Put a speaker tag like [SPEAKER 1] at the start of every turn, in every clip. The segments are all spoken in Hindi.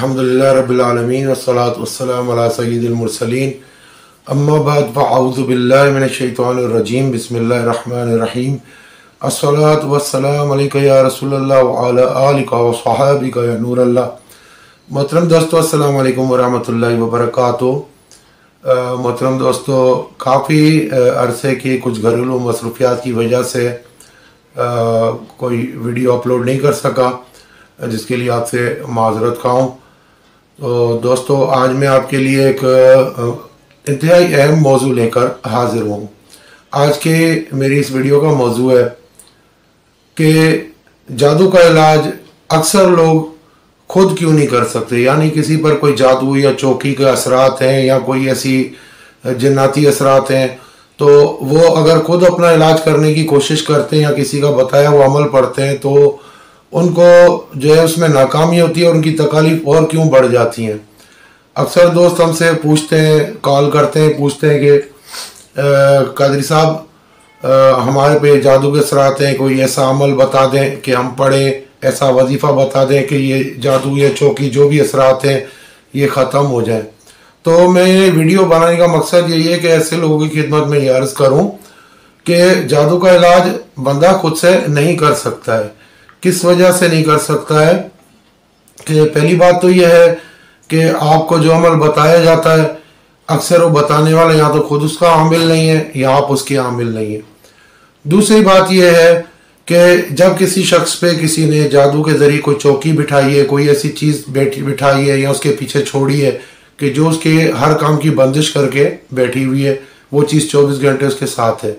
[SPEAKER 1] अल्हम्दुलिल्लाह रब्बिल आलमीन वस्सलातु वस्सलामु अला सय्यिदिल मुरसलीन अम्मा बाद फ़अऊज़ु बिल्लाहि मिनश शैतानिर रजीम बिस्मिल्लाहिर रहमानिर रहीम अस्सलातु वस्सलामु अलैका या रसूलल्लाह व अला आलिका व सहाबिका या नूरल्लाह। मोहतरम दोस्तों, अस्सलामु अलैकुम व रहमतुल्लाहि व बरकातुहू। मोहतरम दोस्तों, काफ़ी अरसे की कुछ घरेलू मसरूफियात की वजह से कोई वीडियो अपलोड नहीं कर सका, जिसके लिए आपसे माज़रत खाऊँ। तो दोस्तों, आज मैं आपके लिए एक इंतहाई अहम मौजू लेकर हाजिर हूँ। आज के मेरी इस वीडियो का मौजू है कि जादू का इलाज अक्सर लोग खुद क्यों नहीं कर सकते। यानी किसी पर कोई जादू या चौकी के असरात हैं या कोई ऐसी जन्नाती असरात हैं, तो वो अगर खुद अपना इलाज करने की कोशिश करते हैं या किसी का बताया हुआ अमल पढ़ते हैं तो उनको जो है उसमें नाकामी होती है और उनकी तकालीफ और क्यों बढ़ जाती हैं। अक्सर दोस्त हमसे पूछते हैं, कॉल करते हैं, पूछते हैं कि कादरी साहब हमारे पे जादू के असरात हैं, कोई ऐसा अमल बता दें कि हम पढ़ें, ऐसा वजीफ़ा बता दें कि ये जादू या चौकी जो भी असरात हैं ये ख़त्म हो जाए। तो मैं ये वीडियो बनाने का मकसद यही है कि ऐसे लोगों की खिदमत में ये अर्ज़ करूँ कि जादू का इलाज बंदा खुद से नहीं कर सकता है। किस वजह से नहीं कर सकता है कि पहली बात तो यह है कि आपको जो अमल बताया जाता है अक्सर वो बताने वाला या तो खुद उसका आमिल नहीं है या आप उसके आमिल नहीं है। दूसरी बात यह है कि जब किसी शख्स पे किसी ने जादू के ज़रिए कोई चौकी बिठाई है, कोई ऐसी चीज़ बिठाई है या उसके पीछे छोड़ी है कि जो उसके हर काम की बंदिश करके बैठी हुई है, वो चीज़ 24 घंटे उसके साथ है,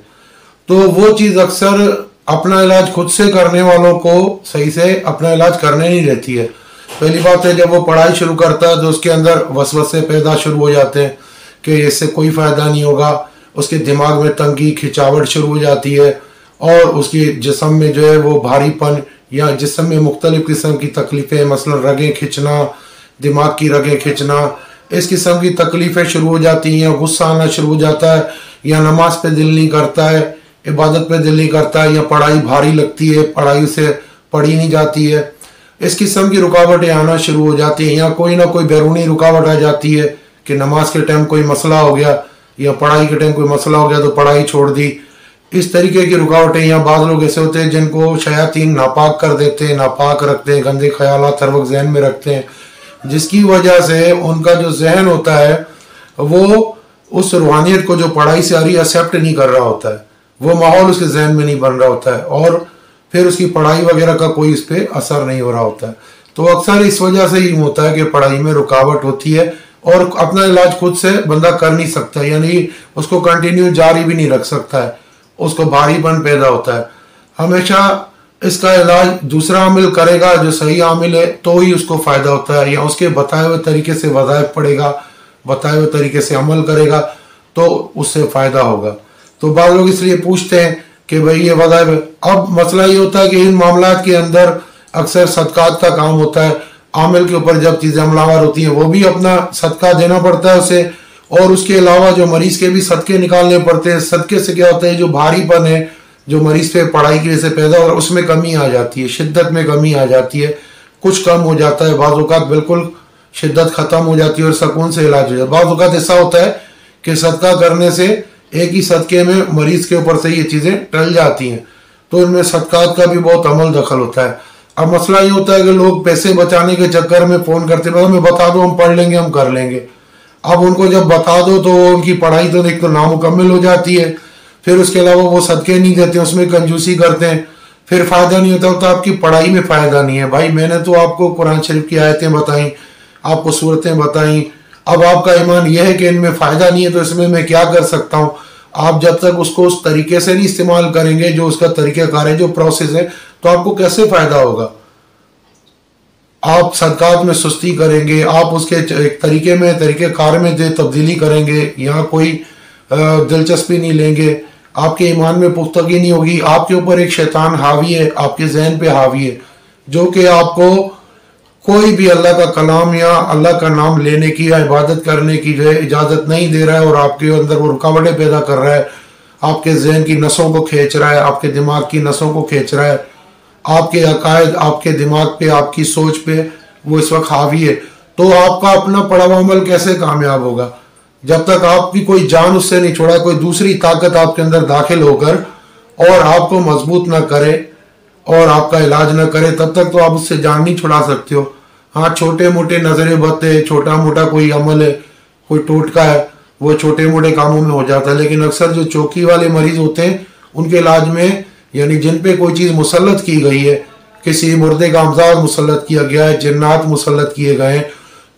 [SPEAKER 1] तो वो चीज़ अक्सर अपना इलाज खुद से करने वालों को सही से अपना इलाज करने नहीं रहती है। पहली बात है, जब वो पढ़ाई शुरू करता है तो उसके अंदर वसवसे पैदा शुरू हो जाते हैं कि इससे कोई फ़ायदा नहीं होगा। उसके दिमाग में तंगी, खिंचावट शुरू हो जाती है और उसकी जिस्म में जो है वो भारीपन या जिस्म में मुख्तलिफ़ किस्म की तकलीफ़ें, मसलन रगें खिंचना, दिमाग की रगें खिंचना, इस किस्म की तकलीफ़ें शुरू हो जाती हैं। गुस्सा आना शुरू हो जाता है या नमाज पे दिल नहीं करता है, इबादत पे दिल नहीं करता है, या पढ़ाई भारी लगती है, पढ़ाई से पढ़ी नहीं जाती है। इस किस्म की रुकावटें आना शुरू हो जाती हैं या कोई ना कोई बैरूनी रुकावट आ जाती है कि नमाज के टाइम कोई मसला हो गया या पढ़ाई के टाइम कोई मसला हो गया तो पढ़ाई छोड़ दी। इस तरीके की रुकावटें, या बाद लोग ऐसे होते हैं जिनको शयातीन नापाक कर देते हैं, नापाक रखते हैं, गंदे ख्यालात हर वक्त जहन में रखते हैं, जिसकी वजह से उनका जो जहन होता है वो उस रूहानियत को जो पढ़ाई से आ रही एक्सेप्ट नहीं कर रहा होता है, वो माहौल उसके जहन में नहीं बन रहा होता है और फिर उसकी पढ़ाई वगैरह का कोई इस पर असर नहीं हो रहा होता है। तो अक्सर इस वजह से ही होता है कि पढ़ाई में रुकावट होती है और अपना इलाज खुद से बंदा कर नहीं सकता, यानी उसको कंटिन्यू जारी भी नहीं रख सकता है, उसको भारीपन पैदा होता है। हमेशा इसका इलाज दूसरा आमिल करेगा, जो सही आमिल है, तो ही उसको फ़ायदा होता है, या उसके बताए हुए तरीके से वज़ाइफ पढ़ेगा, बताए हुए तरीके से अमल करेगा तो उससे फ़ायदा होगा। तो बाद लोग इसलिए पूछते हैं कि भाई ये वज़ाइफ है। अब मसला ये होता है कि इन मामलात के अंदर अक्सर सदक़ात का काम होता है। आमिल के ऊपर जब चीज़ें हमलावर होती हैं वो भी अपना सदका देना पड़ता है उसे, और उसके अलावा जो मरीज़ के भी सदके निकालने पड़ते हैं। सदके से क्या होता है, जो भारीपन है जो मरीज़ पे पढ़ाई की वजह से पैदा हो रहा है उसमें कमी आ जाती है, शिद्दत में कमी आ जाती है, कुछ कम हो जाता है, बाज़ औक़ात बिल्कुल शिद्दत ख़त्म हो जाती है और सुकून से इलाज हो जाता है। बाज़ औक़ात ऐसा होता है कि सदका करने से एक ही सदक़े में मरीज़ के ऊपर से ये चीज़ें टल जाती हैं, तो इनमें सदक़ात का भी बहुत अमल दखल होता है। अब मसला ये होता है कि लोग पैसे बचाने के चक्कर में फ़ोन करते हैं, हमें बता दो, हम पढ़ लेंगे, हम कर लेंगे। अब उनको जब बता दो तो उनकी पढ़ाई तो एक तो नामुकम्मल हो जाती है, फिर उसके अलावा वो सदक़े नहीं देते, उसमें कंजूसी करते हैं, फिर फ़ायदा नहीं होता। तो आपकी पढ़ाई में फ़ायदा नहीं है। भाई मैंने तो आपको कुरान शरीफ की आयतें बताई, आपको सूरतें बताई, अब आपका ईमान यह है कि इनमें फ़ायदा नहीं है तो इसमें मैं क्या कर सकता हूँ। आप जब तक उसको उस तरीके से नहीं इस्तेमाल करेंगे जो उसका तरीक़ाकार है, जो प्रोसेस है, तो आपको कैसे फ़ायदा होगा। आप सदक़ात में सुस्ती करेंगे, आप उसके एक तरीके में तरीक़ेकार में तब्दीली करेंगे, यहाँ कोई दिलचस्पी नहीं लेंगे, आपके ईमान में पुख्तगी नहीं होगी। आपके ऊपर एक शैतान हावी है, आपके जहन पे हावी है, जो कि आपको कोई भी अल्लाह का कलाम या अल्लाह का नाम लेने की या इबादत करने की जो है इजाज़त नहीं दे रहा है और आपके अंदर वो रुकावटें पैदा कर रहा है, आपके जहन की नसों को खींच रहा है, आपके दिमाग की नसों को खींच रहा है, आपके अकायद, आपके दिमाग पे, आपकी सोच पे वो इस वक्त हावी है। तो आपका अपना पड़ा हुआ अमल कैसे कामयाब होगा? जब तक आपकी कोई जान उससे नहीं छोड़ा, कोई दूसरी ताकत आपके अंदर दाखिल होकर और आपको मजबूत ना करे और आपका इलाज ना करे, तब तक तो आप उससे जान नहीं छुड़ा सकते हो। हाँ, छोटे मोटे नजरे बत्ते, छोटा मोटा कोई अमल है, कोई टोटका है, वो छोटे मोटे कामों में हो जाता है। लेकिन अक्सर जो चौकी वाले मरीज होते हैं उनके इलाज में, यानी जिन पे कोई चीज़ मुसल्लत की गई है, किसी मुर्दे का अमजाद मुसल्लत किया गया है, जिन्नात मुसल्लत किए गए हैं,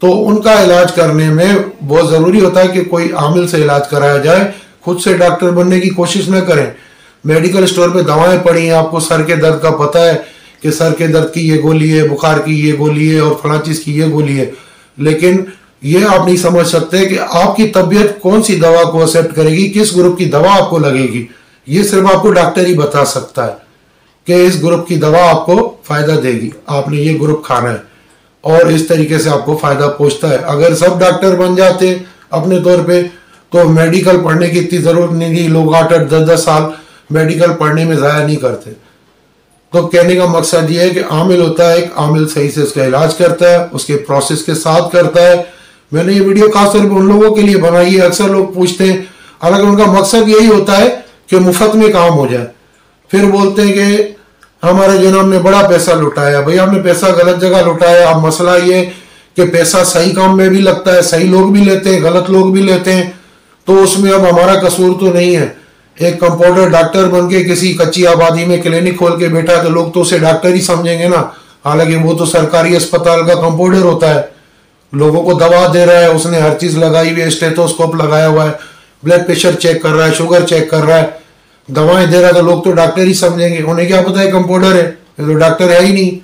[SPEAKER 1] तो उनका इलाज करने में बहुत ज़रूरी होता है कि कोई आमिल से इलाज कराया जाए। खुद से डॉक्टर बनने की कोशिश न करें। मेडिकल स्टोर पे दवाएं पड़ी हैं, आपको सर के दर्द का पता है कि सर के दर्द की ये गोली है, बुखार की ये गोली है और फला चीज़ की ये गोली है, लेकिन ये आप नहीं समझ सकते कि आपकी तबीयत कौन सी दवा को एक्सेप्ट करेगी, किस ग्रुप की दवा आपको लगेगी। ये सिर्फ आपको डॉक्टर ही बता सकता है कि इस ग्रुप की दवा आपको फायदा देगी, आपने ये ग्रुप खाना है, और इस तरीके से आपको फायदा पहुंचता है। अगर सब डॉक्टर बन जाते अपने तौर पे तो मेडिकल पढ़ने की इतनी जरूरत नहीं थी। लोग 8-8, 10-10 साल मेडिकल पढ़ने में ज़ाया नहीं करते। तो कहने का मकसद ये है कि आमिल होता है, एक आमिल सही से उसका इलाज करता है, उसके प्रोसेस के साथ करता है। मैंने ये वीडियो खासतौर पर उन लोगों के लिए बनाई है, अक्सर लोग पूछते हैं, हालांकि उनका मकसद यही होता है कि मुफ्त में काम हो जाए। फिर बोलते हैं कि हमारे जनाब ने बड़ा पैसा लुटाया। भाई, आपने पैसा गलत जगह लुटाया। अब मसला ये कि पैसा सही काम में भी लगता है, सही लोग भी लेते हैं, गलत लोग भी लेते हैं, तो उसमें अब हमारा कसूर तो नहीं है। एक कंपाउंडर डॉक्टर बन के किसी कच्ची आबादी में क्लिनिक खोल के बैठा तो लोग तो उसे डॉक्टर ही समझेंगे ना, हालांकि वो तो सरकारी अस्पताल का कंपाउंडर होता है। लोगों को दवा दे रहा है, उसने हर चीज़ लगाई हुई है, स्टेथोस्कोप लगाया हुआ है, ब्लड प्रेशर चेक कर रहा है, शुगर चेक कर रहा है, दवाएं दे रहा है, तो लोग तो डॉक्टर ही समझेंगे। उन्हें क्या पता है कंपाउंडर है, ये तो डॉक्टर है ही नहीं।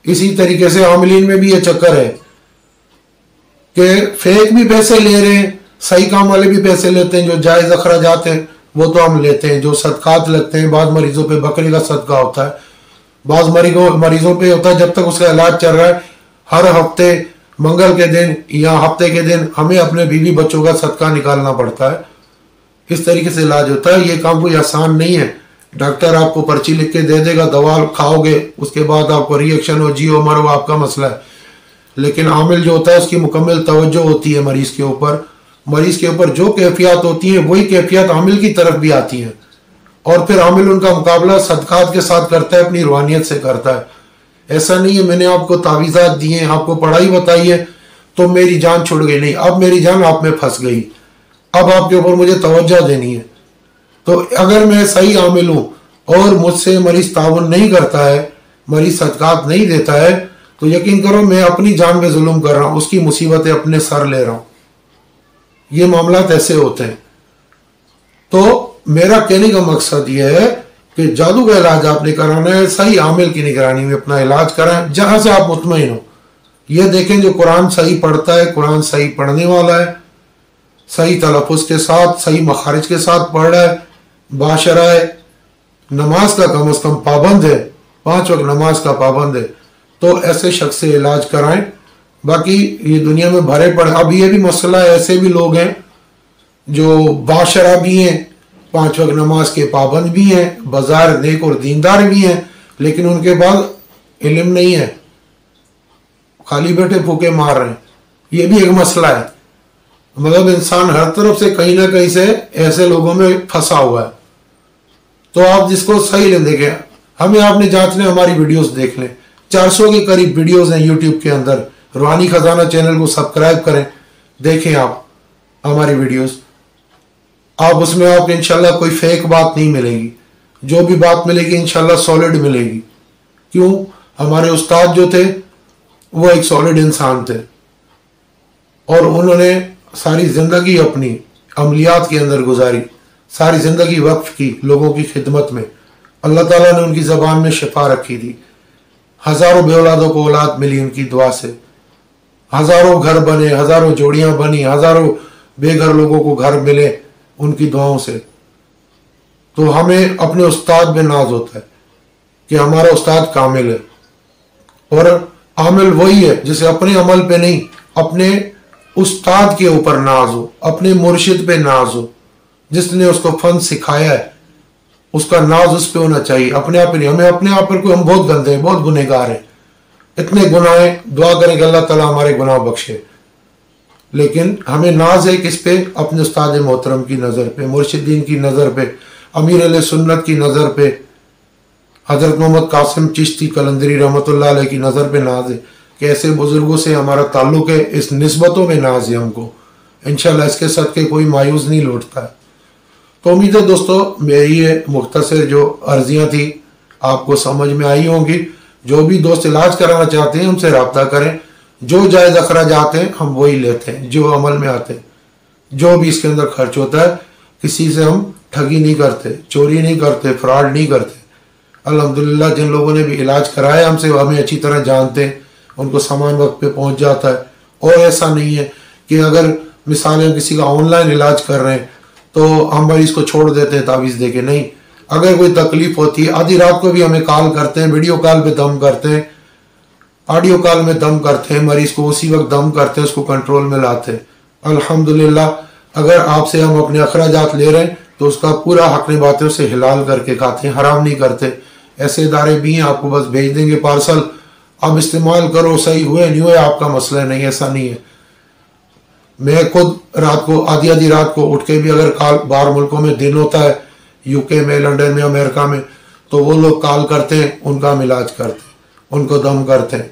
[SPEAKER 1] इसी तरीके से आमिलीन में भी ये चक्कर है कि फेक भी पैसे ले रहे हैं, सही काम वाले भी पैसे लेते हैं। जो जायज़ अखराजात हैं वो तो हम लेते हैं, जो सदकात लगते हैं। बाद मरीजों पे बकरी का सदका होता है, बाद मरीजों पे होता है जब तक उसका इलाज चल रहा है। हर हफ्ते मंगल के दिन या हफ्ते के दिन हमें अपने बीवी बच्चों का सदका निकालना पड़ता है। इस तरीके से इलाज होता है। ये काम कोई आसान नहीं है। डॉक्टर आपको पर्ची लिख के दे देगा, दवा खाओगे, उसके बाद आपको रिएक्शन हो, जियो मरो, आपका मसला है। लेकिन आमिल जो होता है उसकी मुकम्मल तवज्जो होती है मरीज के ऊपर। मरीज के ऊपर जो कैफियत होती है वही कैफियत आमिल की तरफ भी आती है, और फिर आमिल उनका मुकाबला सदकात के साथ करता है, अपनी रूहानियत से करता है। ऐसा नहीं है मैंने आपको तावीज़ात दिए, आपको पढ़ाई बताई है तो मेरी जान छुड़ गई, नहीं, अब मेरी जान आप में फंस गई, अब आपके ऊपर मुझे तवज्जो देनी है। तो अगर मैं सही आमिल हूँ और मुझसे मरीज ताउन नहीं करता है, मरीज सदकात नहीं देता है, तो यकीन करो मैं अपनी जान पे जुल्म कर रहा हूँ, उसकी मुसीबतें अपने सर ले रहा हूँ। ये मामला ऐसे होते हैं। तो मेरा कहने का मकसद यह है कि जादू का इलाज आपने कराना है, सही आमिल की निगरानी में अपना इलाज कराएं, जहां से आप मुतमईन हो। ये देखें जो कुरान सही पढ़ता है, कुरान सही पढ़ने वाला है, सही तलफ़ुज़ के साथ, सही मखारिज के साथ पढ़ रहा है, बाशराए नमाज का कम अज़ कम पाबंद है, 5 वक्त नमाज का पाबंद है, तो ऐसे शख्स से इलाज कराएं। बाकी ये दुनिया में भरे पड़े, अब ये भी मसला है, ऐसे भी लोग हैं जो बाशरा भी हैं, 5 वक्त नमाज के पाबंद भी हैं, बाजार नेक और दीनदार भी हैं, लेकिन उनके पास इल्म नहीं है, खाली बैठे फूके मार रहे हैं। ये भी एक मसला है। मतलब इंसान हर तरफ से कहीं ना कहीं से ऐसे लोगों में फंसा हुआ है। तो आप जिसको सही ले देखें, हमें आपने जांचने हमारी वीडियोस देख लें, 400 के करीब वीडियोस हैं यूट्यूब के अंदर। रूहानी खजाना चैनल को सब्सक्राइब करें, देखें आप हमारी वीडियोस। आप उसमें आपको इंशाल्लाह कोई फेक बात नहीं मिलेगी, जो भी बात मिलेगी इंशाल्लाह सॉलिड मिलेगी। क्यों? हमारे उस्ताद जो थे वो एक सॉलिड इंसान थे और उन्होंने सारी जिंदगी अपनी अमलियात के अंदर गुजारी, सारी जिंदगी वक्फ की लोगों की खिदमत में। अल्लाह ताला ने उनकी ज़बान में शिफा रखी थी, हज़ारों बेऔलादों को औलाद मिली उनकी दुआ से, हज़ारों घर बने, हज़ारों जोड़ियां बनी, हज़ारों बेघर लोगों को घर मिले उनकी दुआओं से। तो हमें अपने उस्ताद में नाज होता है कि हमारा उस्ताद कामिल है, और आमिल वही है जिसे अपने अमल पे नहीं, अपने उस्ताद के ऊपर नाज हो, अपने मुर्शिद पे नाज हो, जिसने उसको फन सिखाया है उसका नाज उस पे होना चाहिए, अपने आप पे नहीं। हमें अपने आप पर कोई, हम बहुत गंदे हैं, बहुत गुनहगार हैं, इतने गुनाह हैं, दुआ करें कि अल्लाह ताला हमारे गुनाह बख्शे। लेकिन हमें नाज है किस पे? अपने उस्ताद मोहतरम की नज़र पे, मुर्शिदीन की नज़र पे, अमीर अहले सुन्नत की नज़र पे, हज़रत मोहम्मद कासिम चिश्ती कलंदरी रहमतुल्लाह अलैह की नज़र पे नाज है कि ऐसे बुजुर्गों से हमारा ताल्लुक़ है, इस निस्बतों में नाज है हमको। इंशाल्लाह इसके सदके कोई मायूस नहीं लौटता है। तो उम्मीद है दोस्तों मेरी ये मुख्तसर जो अर्जियाँ थी आपको समझ में आई होंगी। जो भी दोस्त इलाज कराना चाहते हैं हमसे रब्ता करें, जो जायज़ अखराजात हैं हम वही लेते हैं जो अमल में आते हैं। जो भी इसके अंदर खर्च होता है किसी से हम ठगी नहीं करते, चोरी नहीं करते, फ्रॉड नहीं करते। अल्हम्दुलिल्लाह जिन लोगों ने भी इलाज कराया हमसे हमें अच्छी तरह जानते हैं, उनको सामान वक्त पे पहुंच जाता है। और ऐसा नहीं है कि अगर मिसाल हम किसी का ऑनलाइन इलाज कर रहे हैं तो हम मरीज को छोड़ देते हैं तावीज़ दे के, नहीं। अगर कोई तकलीफ होती है आधी रात को भी हमें कॉल करते हैं, वीडियो कॉल पे दम करते हैं, ऑडियो कॉल में दम करते हैं, मरीज को उसी वक्त दम करते हैं, उसको कंट्रोल में लाते हैं। अल्हम्दुलिल्लाह अगर आपसे हम अपने अखराजात ले रहे हैं तो उसका पूरा हक बातें से हिलाल करके खाते हैं, हराम नहीं करते। ऐसे इदारे भी हैं, आपको बस भेज देंगे पार्सल, आप इस्तेमाल करो, सही हुए नहीं हुए आपका मसला नहीं, ऐसा नहीं है। मैं खुद रात को आधी रात को उठ के भी अगर कॉल, बाहर मुल्कों में दिन होता है, यूके में, लंदन में, अमेरिका में, तो वो लोग कॉल करते हैं, उनका हम इलाज करते हैं, उनको दम करते हैं।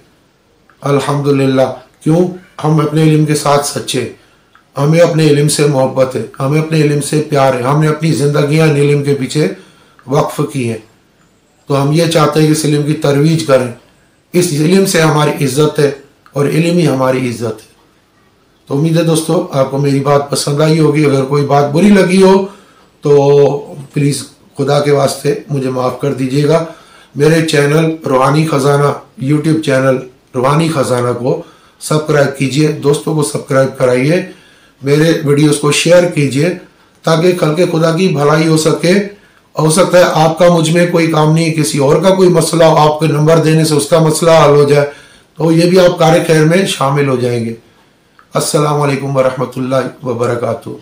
[SPEAKER 1] अल्हम्दुलिल्लाह क्यों? हम अपने इल्म के साथ सच्चे, हमें अपने इल्म से मोहब्बत है, हमें अपने इल्म से प्यार है, हमने अपनी ज़िंदगियाँ इल्म के पीछे वक्फ की हैं। तो हम ये चाहते हैं कि इस इल्म की तरवीज करें। इस इल्म से हमारी इज़्ज़त है और इल्म ही हमारी इज़्ज़त है। तो उम्मीद है दोस्तों आपको मेरी बात पसंद आई होगी। अगर कोई बात बुरी लगी हो तो प्लीज़ खुदा के वास्ते मुझे माफ़ कर दीजिएगा। मेरे चैनल रूहानी ख़जाना, यूट्यूब चैनल रूहानी ख़जाना को सब्सक्राइब कीजिए, दोस्तों को सब्सक्राइब कराइए, मेरे वीडियोस को शेयर कीजिए ताकि कल के खुदा की भलाई हो सके। हो सकता है आपका मुझ में कोई काम नहीं, किसी और का कोई मसला हो, आपके नंबर देने से उसका मसला हल हो जाए, तो ये भी आप कार्य खैर में शामिल हो जाएंगे। अस्सलामु अलैकुम वरहमतुल्लाहि वबरकातुहू।